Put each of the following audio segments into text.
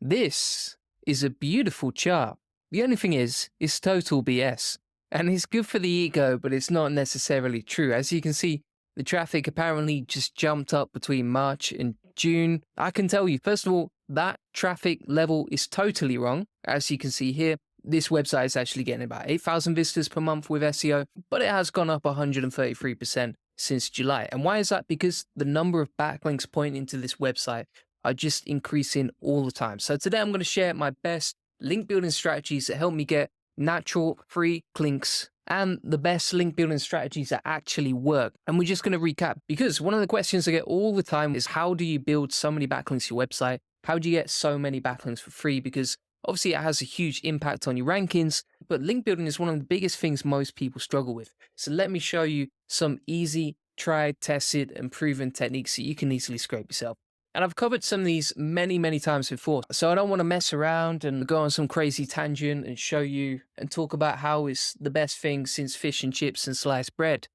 This is a beautiful chart. The only thing is, it's total BS. And it's good for the ego, but it's not necessarily true. As you can see, the traffic apparently just jumped up between March and June. I can tell you, first of all, that traffic level is totally wrong. As you can see here, this website is actually getting about 8,000 visitors per month with SEO, but it has gone up 133% since July. And why is that? Because the number of backlinks pointing to this website are just increasing all the time. So today I'm going to share my best link building strategies that help me get natural free links and the best link building strategies that actually work. And we're just going to recap, because one of the questions I get all the time is, how do you build so many backlinks to your website? How do you get so many backlinks for free? Because obviously it has a huge impact on your rankings, but link building is one of the biggest things most people struggle with. So let me show you some easy, tried, tested, and proven techniques that you can easily scrape yourself. And I've covered some of these many times before, so I don't want to mess around and go on some crazy tangent and show you and talk about how it's the best thing since fish and chips and sliced bread.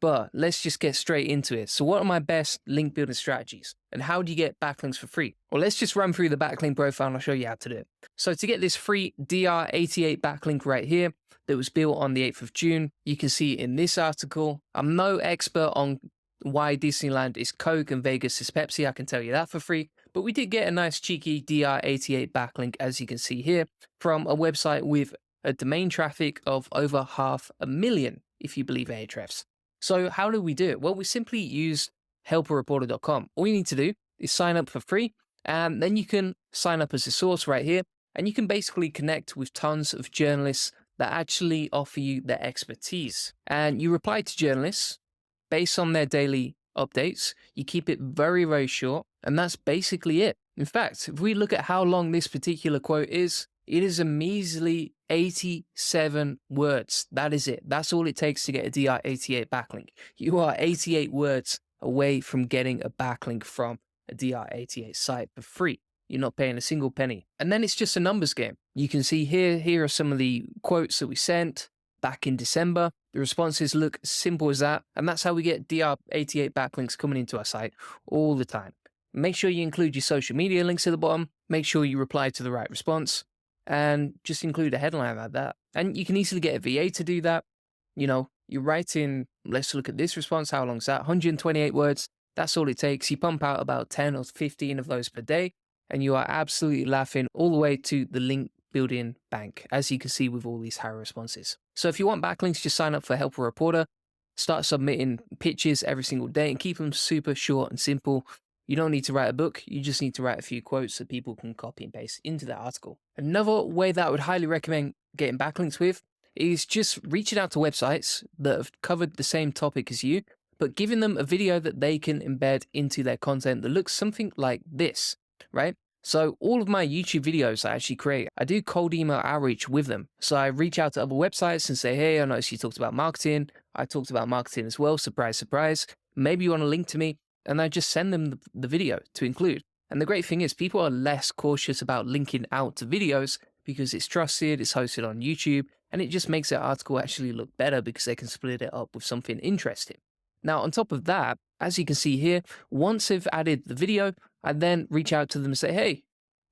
But let's just get straight into it. So what are my best link building strategies? And how do you get backlinks for free? Well, let's just run through the backlink profile and I'll show you how to do it. So to get this free DR88 backlink right here that was built on the 8th of June, you can see in this article, I'm no expert on why Disneyland is Coke and Vegas is Pepsi, I can tell you that for free. But we did get a nice cheeky DR88 backlink, as you can see here, from a website with a domain traffic of over 500,000, if you believe Ahrefs. So how do we do it? Well, we simply use helperreporter.com. All you need to do is sign up for free, and then you can sign up as a source right here, and you can basically connect with tons of journalists that actually offer you their expertise. And you reply to journalists based on their daily updates. You keep it very short, and that's basically it. In fact, if we look at how long this particular quote is, it is a measly 87 words. That is it. That's all it takes to get a DR88 backlink. You are 88 words away from getting a backlink from a DR88 site for free. You're not paying a single penny. And then it's just a numbers game. You can see here are some of the quotes that we sent back in December. The responses look simple as that. And that's how we get DR88 backlinks coming into our site all the time. Make sure you include your social media links at the bottom. Make sure you reply to the right response and just include a headline like that. And you can easily get a VA to do that. You know, you write in, let's look at this response. How long is that? 128 words. That's all it takes. You pump out about 10 or 15 of those per day, and you are absolutely laughing all the way to the link building bank, as you can see with all these HARO responses. So if you want backlinks, just sign up for Helper Reporter, start submitting pitches every single day and keep them super short and simple. You don't need to write a book, you just need to write a few quotes that people can copy and paste into that article. Another way that I would highly recommend getting backlinks with is just reaching out to websites that have covered the same topic as you, but giving them a video that they can embed into their content that looks something like this, right? So all of my YouTube videos I actually create, I do cold email outreach with them. So I reach out to other websites and say, hey, I noticed you talked about marketing. I talked about marketing as well. Surprise, surprise. Maybe you want to link to me. And I just send them the video to include. And the great thing is people are less cautious about linking out to videos because it's trusted, it's hosted on YouTube, and it just makes their article actually look better because they can split it up with something interesting. Now, on top of that, as you can see here, once they've added the video, I then reach out to them and say, hey,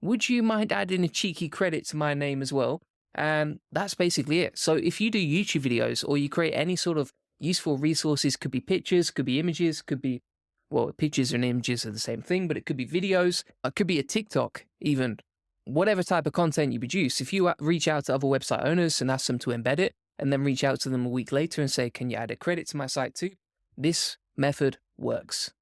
would you mind adding a cheeky credit to my name as well? And that's basically it. So if you do YouTube videos or you create any sort of useful resources, could be pictures, could be images, could be, well, pictures and images are the same thing, but it could be videos, it could be a TikTok even. Whatever type of content you produce, if you reach out to other website owners and ask them to embed it, and then reach out to them a week later and say, can you add a credit to my site too? This method works.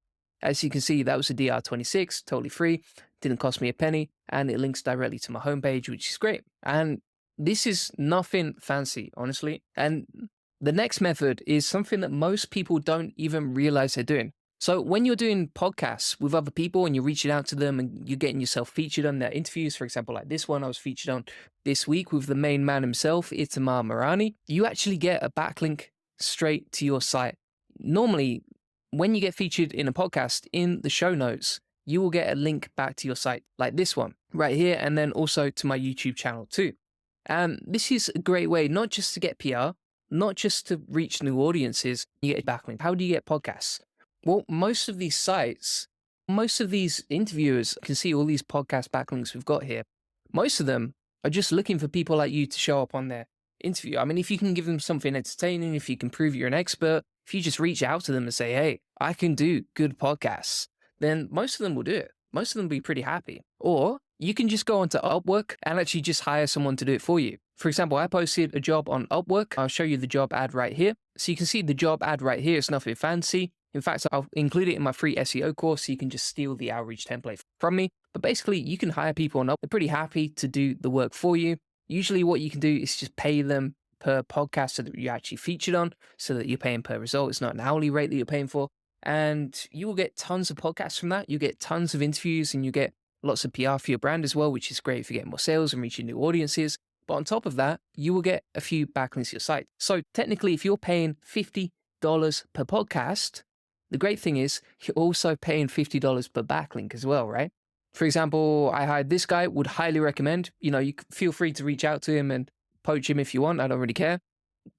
As you can see, that was a DR26, totally free, didn't cost me a penny, and it links directly to my homepage, which is great. And this is nothing fancy, honestly. And the next method is something that most people don't even realize they're doing. So when you're doing podcasts with other people and you're reaching out to them and you're getting yourself featured on their interviews, for example, like this one I was featured on this week with the main man himself, Itamar Marani, you actually get a backlink straight to your site. Normally, when you get featured in a podcast, in the show notes, you will get a link back to your site like this one right here, and then also to my YouTube channel too. And this is a great way, not just to get PR, not just to reach new audiences, you get a backlink. How do you get podcasts? Well, most of these sites Most of these interviewers can see all these podcast backlinks we've got here. Most of them are just looking for people like you to show up on their interview. I mean, if you can give them something entertaining, if you can prove you're an expert, if you just reach out to them and say, hey, I can do good podcasts, then most of them will do it. Most of them will be pretty happy. Or you can just go onto Upwork and actually just hire someone to do it for you. For example, I posted a job on Upwork. I'll show you the job ad right here. So you can see the job ad right here. It's nothing fancy. In fact, I'll include it in my free SEO course so you can just steal the outreach template from me. But basically, you can hire people on Upwork. They're pretty happy to do the work for you. Usually what you can do is just pay them per podcast that you're actually featured on, so that you're paying per result. It's not an hourly rate that you're paying for. And you will get tons of podcasts from that. You get tons of interviews and you get lots of PR for your brand as well, which is great for getting more sales and reaching new audiences. But on top of that, you will get a few backlinks to your site. So technically, if you're paying $50 per podcast, the great thing is you're also paying $50 per backlink as well, right? For example, I hired this guy, would highly recommend, you feel free to reach out to him and poach him if you want. I don't really care.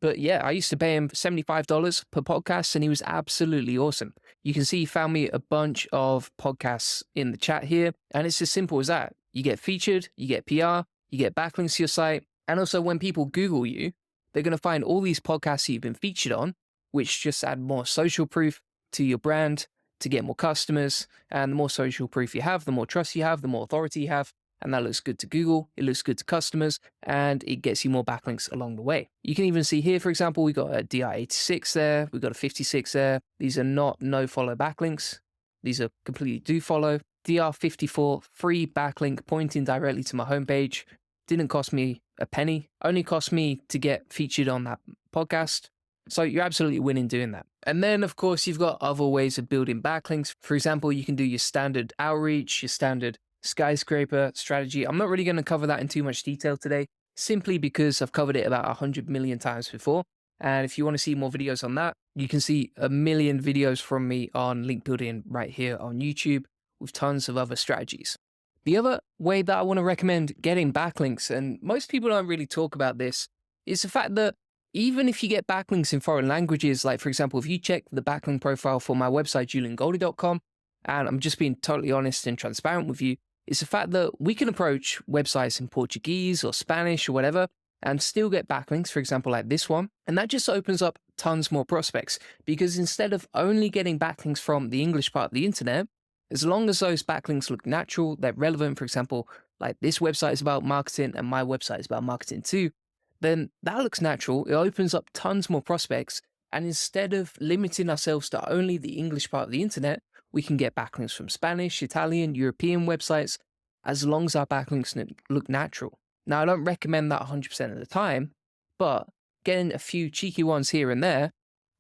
But yeah, I used to pay him $75 per podcast and he was absolutely awesome. You can see he found me a bunch of podcasts in the chat here. And it's as simple as that. You get featured, you get PR, you get backlinks to your site. And also when people Google you, they're going to find all these podcasts that you've been featured on, which just add more social proof to your brand to get more customers. And the more social proof you have, the more trust you have, the more authority you have. And that looks good to Google, it looks good to customers, and it gets you more backlinks along the way. You can even see here, for example, we got a DR86 there, we've got a 56 there. These are not no follow backlinks. These are completely do follow. DR54, free backlink pointing directly to my homepage. Didn't cost me a penny, only cost me to get featured on that podcast. So you're absolutely winning doing that. And then, of course, you've got other ways of building backlinks. For example, you can do your standard outreach, your standard skyscraper strategy. I'm not really going to cover that in too much detail today, simply because I've covered it about 100 million times before. And if you want to see more videos on that, you can see a million videos from me on link building right here on YouTube with tons of other strategies. The other way that I want to recommend getting backlinks, and most people don't really talk about this, is the fact that even if you get backlinks in foreign languages, like for example, if you check the backlink profile for my website, juliangoldie.com, and I'm just being totally honest and transparent with you, is the fact that we can approach websites in Portuguese or Spanish or whatever and still get backlinks, for example, like this one. And that just opens up tons more prospects, because instead of only getting backlinks from the English part of the internet, as long as those backlinks look natural, they're relevant, for example, like this website is about marketing and my website is about marketing too, then that looks natural. It opens up tons more prospects. And instead of limiting ourselves to only the English part of the internet, we can get backlinks from Spanish, Italian, European websites, as long as our backlinks look natural. Now, I don't recommend that 100% of the time, but getting a few cheeky ones here and there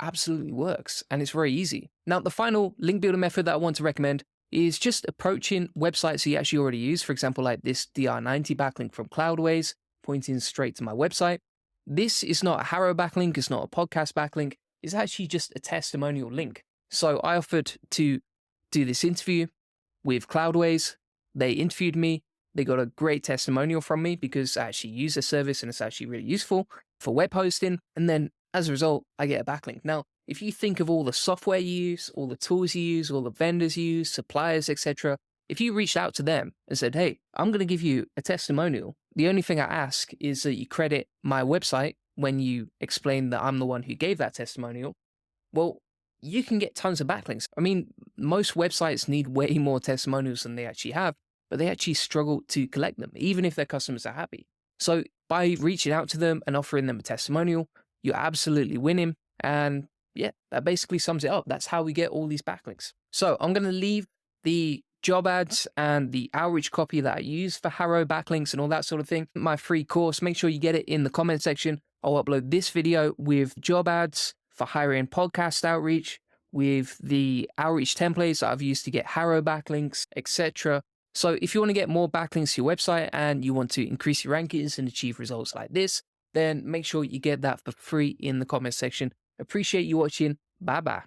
absolutely works, and it's very easy. Now, the final link builder method that I want to recommend is just approaching websites you actually already use. For example, like this DR90 backlink from Cloudways, pointing straight to my website. This is not a HARO backlink, it's not a podcast backlink, it's actually just a testimonial link. So I offered to do this interview with Cloudways. They interviewed me. They got a great testimonial from me because I actually use their service and it's actually really useful for web hosting. And then as a result, I get a backlink. Now, if you think of all the software you use, all the tools you use, all the vendors you use, suppliers, etc., if you reached out to them and said, hey, I'm going to give you a testimonial, the only thing I ask is that you credit my website when you explain that I'm the one who gave that testimonial, well, you can get tons of backlinks. I mean, most websites need way more testimonials than they actually have, but they actually struggle to collect them, even if their customers are happy. So by reaching out to them and offering them a testimonial, you're absolutely winning. And yeah, that basically sums it up. That's how we get all these backlinks. So I'm going to leave the job ads and the outreach copy that I use for HARO backlinks and all that sort of thing. My free course, make sure you get it in the comment section. I'll upload this video with job ads for hiring podcast outreach, with the outreach templates that I've used to get HARO backlinks, etc. So if you want to get more backlinks to your website and you want to increase your rankings and achieve results like this, then make sure you get that for free in the comment section. Appreciate you watching. Bye bye.